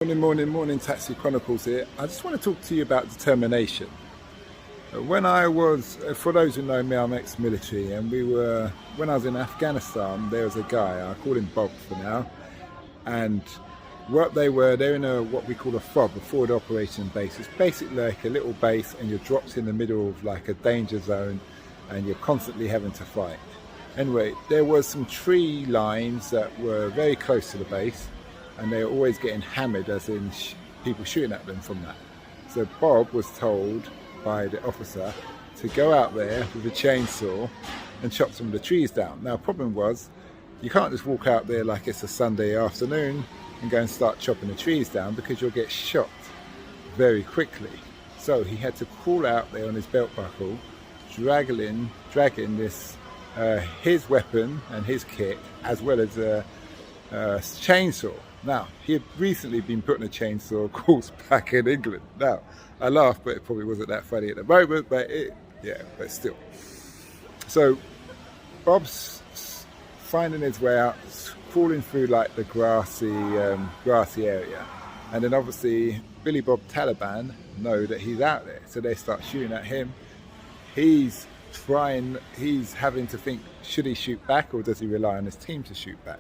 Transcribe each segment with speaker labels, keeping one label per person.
Speaker 1: Morning, Taxi Chronicles here. I just want to talk to you about determination. When I was, for those who know me, I'm ex-military, and when I was in Afghanistan, there was a guy, I call him Bob for now, and they're in what we call a FOB, a forward operation base. It's basically like a little base, and you're dropped in the middle of like a danger zone, and you're constantly having to fight. Anyway, there was some tree lines that were very close to the base, and they were always getting hammered, as in people shooting at them from that. So Bob was told by the officer to go out there with a chainsaw and chop some of the trees down. Now, the problem was, you can't just walk out there like it's a Sunday afternoon and go and start chopping the trees down, because you'll get shot very quickly. So he had to crawl out there on his belt buckle, dragging this his weapon and his kit, as well as a chainsaw. Now, he had recently been put in a chainsaw course back in England. Now, I laugh, but it probably wasn't that funny at the moment, but still. So, Bob's finding his way out, crawling through like the grassy area. And then obviously, Billy Bob Taliban know that he's out there. So they start shooting at him. He's having to think, should he shoot back, or does he rely on his team to shoot back?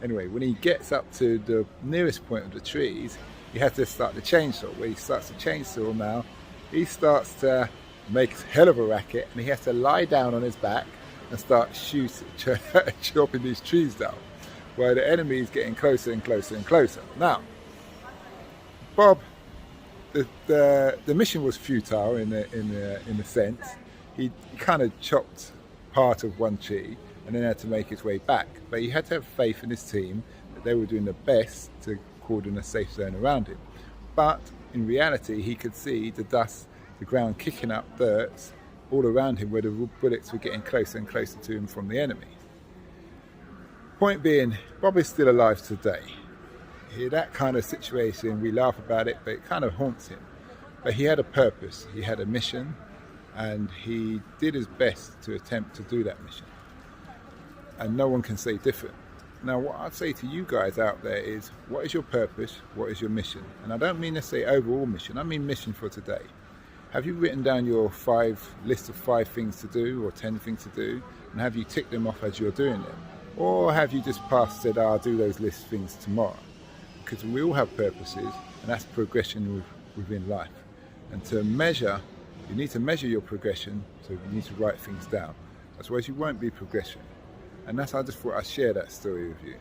Speaker 1: Anyway, when he gets up to the nearest point of the trees, he has to start the chainsaw. Where he starts the chainsaw now, he starts to make a hell of a racket, and he has to lie down on his back and start chopping these trees down, while the enemy is getting closer and closer and closer. Now, Bob, the mission was futile in a sense. He kind of chopped part of one tree and then had to make his way back. But he had to have faith in his team that they were doing the best to cordon a safe zone around him. But in reality, he could see the dust, the ground kicking up dirt all around him, where the bullets were getting closer and closer to him from the enemy. Point being, Bob is still alive today. That kind of situation, we laugh about it, but it kind of haunts him. But he had a purpose, he had a mission, and he did his best to attempt to do that mission. And no one can say different. Now, what I'd say to you guys out there is, what is your purpose? What is your mission? And I don't mean to say overall mission, I mean mission for today. Have you written down your list of 5 things to do, or 10 things to do, and have you ticked them off as you're doing them? Or have you just said, I'll do those list things tomorrow? Because we all have purposes, and that's progression within life. And to measure, you need to measure your progression, so you need to write things down. Otherwise you won't be progressing. And I just thought I'd share that story with you.